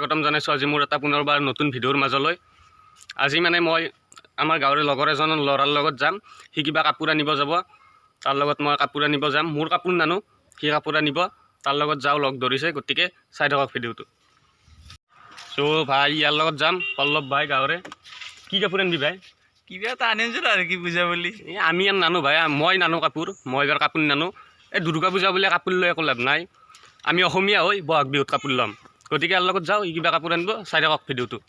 স্বাগতম জানাইছোঁ আজি মোৰ এটা পুনৰবাৰ নতুন ভিডিঅ'ৰ মাজলৈ। আজি মানে মই আমাৰ গাঁৱৰে লগৰ এজন ল'ৰাৰ লগত যাম। সি কিবা কাপোৰ আনিব যাব, তাৰ লগত মই কাপোৰ আনিব যাম। মোৰ কাপোৰ নানো, সি কাপোৰ আনিব, তাৰ লগত যাওঁ লগ ধৰিছে, গতিকে চাই থাকক ভিডিঅ'টো। চ' ভাই ইয়াৰ লগত যাম, পল্লৱ ভাই গাঁৱৰে। কি কাপোৰ আনিবি ভাই? কিবা এটা আনিছো আৰু কি পূজা বুলি। আমি ইয়াত নানো ভাই, মই নানো কাপোৰ, মই এবাৰ কাপোৰ নানো। এই দুৰ্গা পূজা বুলি কাপোৰ লৈ একো লাভ নাই। আমি অসমীয়া হৈ বহাগ বিহুত কাপোৰ ল'ম, গতিকে ইয়াৰ লগত যাওঁ। ই কিবা কাপোৰ আনিব, চাই থাকক ভিডিঅ'টো।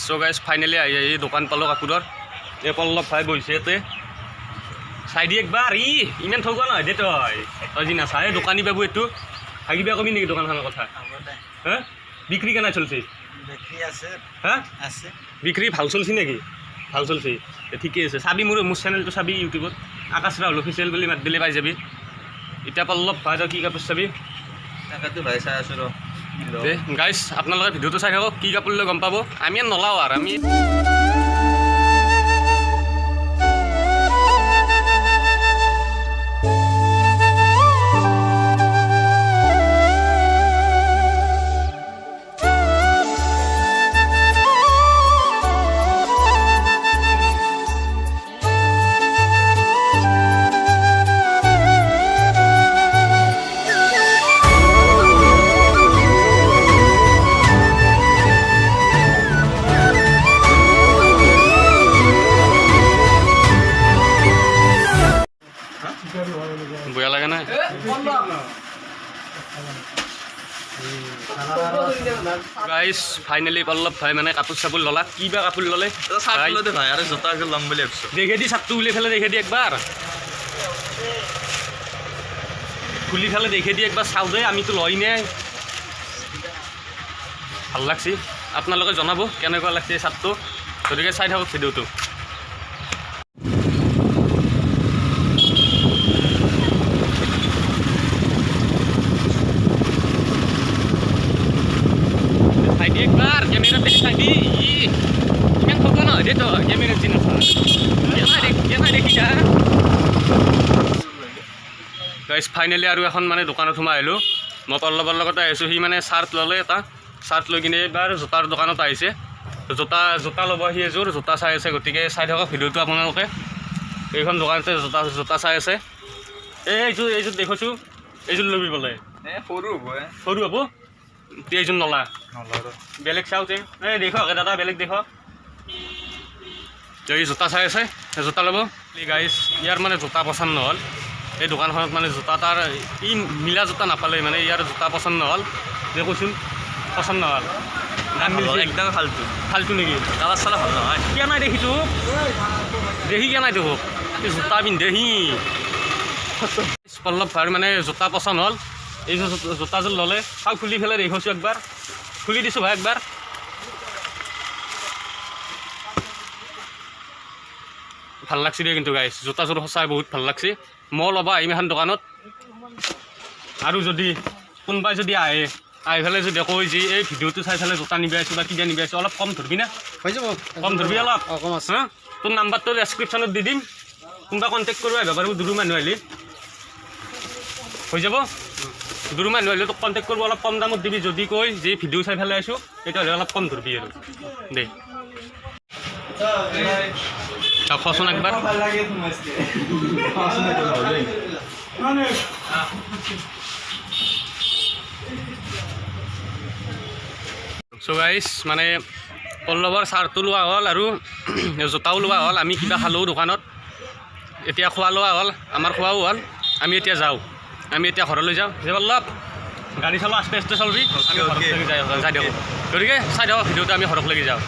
চ' গাইজ ফাইনেলি আহি দোকান পালোঁ কাপোৰৰ। এই পল্লৱ ভাই বহিছে ইয়াতে, চাই দি একবাৰ। ইমান ঠগোৱা নহয় দে তই যি নাচাই দোকানী পাবো এইটো ভাগিবা কবি নেকি দোকানখনৰ কথা? হা বিক্ৰী কেনে চলছে? হা বিক্ৰী ভাল চলছে নেকি? ভাল চলছে, ঠিকে আছে। চাবি মোৰ চেনেলটো চাবি ইউটিউবত, আকাশ ৰাহুল অফিচিয়েল বুলি মাত দিলে পাই যাবি। এতিয়া পল্লৱ ভাই তই কি কাপোৰ চাবি? তাকেতো ভাই চাই আছো ৰ। দে গাইজ আপোনালোকে ভিডিঅ'টো চাই থাকক, কি কাপোৰ লৈ গম পাব। আমি নলাওঁ আৰু আমি বেয়া লাগে নাই। গাইজ ফাইনেলি পল্লৱ ভাই মানে কাপোৰ চাপোৰ ল'লা। কি বা কাপোৰ ল'লে ভাই আৰু জোতা এযোৰ ল'ম বুলি ভাবিছো। দেখে দি চাপটো উলিয়াই ফেলে দেখে দি একবাৰ, খুলি ফেলে দেখে দি একবাৰ চাওঁ দে। আমিতো লয় নাই। ভাল লাগছি, আপোনালোকে জনাব কেনেকুৱা লাগছে চাপটো, গতিকে চাই থাকক ভিডিঅ'টো। একবার ক্যামেরা দেখে থাকি ইমান ঠকা নহয় দে তই ক্যামেরা চিনা দেখি যা। গাইজ ফাইনেলি আৰু এখন মানে দোকানত সোমাই আহিলোঁ। মই পল্লৱৰ লগতে আহিছোঁ। সি মানে চাৰ্ট ল'লে, এটা চাৰ্ট লৈ কিনে এইবাৰ জোতাৰ দোকানত আহিছে। জোতা ল'ব সি এযোৰ, জোতা চাই আছে। গতিকে চাই থাকক ভিডিঅ'টো আপোনালোকে। এইখন দোকানতে জোতা চাই আছে। এইযোৰ দেখিছোঁ, এইযোৰ ল'বি বোলে। সৰু হ'ব এইযোৰ নলা, বেলেগ চাওঁতে এই দেখক দাদা, বেলেগ দেখক। এই জোতা চাই আছে, জোতা ল'ব। গাইজ ইয়াৰ মানে জোতা পচন্দ নহ'ল। এই দোকানখনত মানে জোতা তাৰ মিলা জোতা নাপালে, মানে ইয়াৰ জোতা পচন্দ নহ'ল। যে কৈছোন পচন্দ নহ'ল, দাম মিলিছে একদম ফাল্টু নেকি? কালাৰ চালাৰ ভাল নহয়। কিয় নাই দেখিছোঁ, দেখি কিয় নাই দেখোক এই জোতা পিন্ধে সি। পল্লৱ ভাইৰ মানে জোতা পচন্দ হ'ল। এই জোতাযোৰ ল'লে, চাওঁ খুলি ফেলে দেখিছোঁ একবাৰ, খুলি দিছোঁ ভাই একবাৰ। ভাল লাগছে দিয়ে কিন্তু গাইজ, জোতাযোৰ সঁচাই বহুত ভাল লাগছে। মই ল'বা আহিম এখন দোকানত। আৰু যদি কোনোবাই যদি আহি পেলাই যদি কয় যে এই ভিডিঅ'টো চাই পেলাই জোতা নিবি আছোঁ বা কিবা নিবি আছোঁ, অলপ কম ধৰবি না? হৈ যাব, কম ধৰবি অলপ। কম আছে হা। তোৰ নাম্বাৰটো ডেছক্ৰিপশ্যনত দি দিম, কোনোবা কণ্টেক্ট কৰিব আহিব পাৰিব। দূৰৰ মানুহ আহিলে হৈ যাব। দূৰৰ মানুহ আহিলে তোক কণ্টেক্ট কৰিব, অলপ কম দামত দিবি। যদি কয় যে ভিডিঅ' চাই পেলাই আছোঁ, তেতিয়াহ'লে অলপ কম ধৰবি আৰু দেই। খচোন একবাৰ। চ' গাইজ মানে পল্লৱৰ চাৰ্টটো লোৱা হ'ল আৰু জোতাও লোৱা হ'ল। আমি কিবা খালোঁ দোকানত, এতিয়া খোৱা লোৱা হ'ল, আমাৰ খোৱাও হ'ল। আমি এতিয়া যাওঁ, আমি এতিয়া ঘৰলৈ যাওঁ। যে পল্লৱ গাড়ী চলো আস্তে আস্তে চলবি আমি Okay, ঘৰত okay. লাগি যাই দিয়ক গতিকে চাই দিয়ক ভিডিঅ'টো আমি ঘৰত লাগি যাওঁ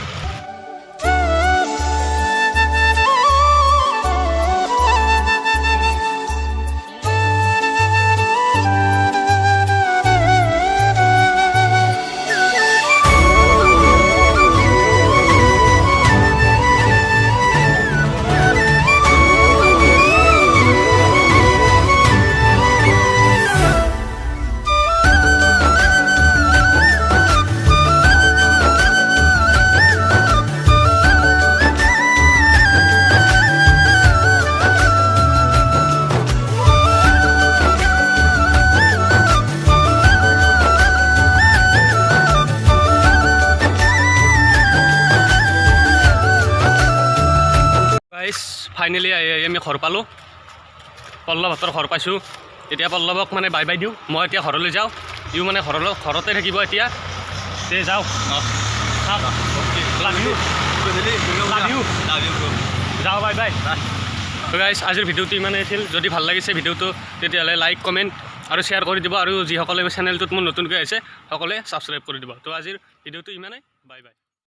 গাইজ ফাইনেলি আমি ঘৰ পালোঁ পল্লৱহঁতৰ ঘৰ পাইছোঁ এতিয়া পল্লৱক মানে বাই বাই দিওঁ মই এতিয়া ঘৰলৈ যাওঁ ইও মানে ঘৰতে থাকিব এতিয়া তে যাওঁ যাওঁ বাই বাই গাইজ আজিৰ ভিডিঅ'টো ইমানেই আছিল যদি ভাল লাগিছে ভিডিঅ'টো তেতিয়াহ'লে লাইক কমেণ্ট আৰু শ্বেয়াৰ কৰি দিব আৰু যিসকলে চেনেলটোত মোৰ নতুনকৈ আহিছে সকলোৱে ছাবস্ক্ৰাইব কৰি দিব তো আজিৰ ভিডিঅ'টো ইমানেই বাই বাই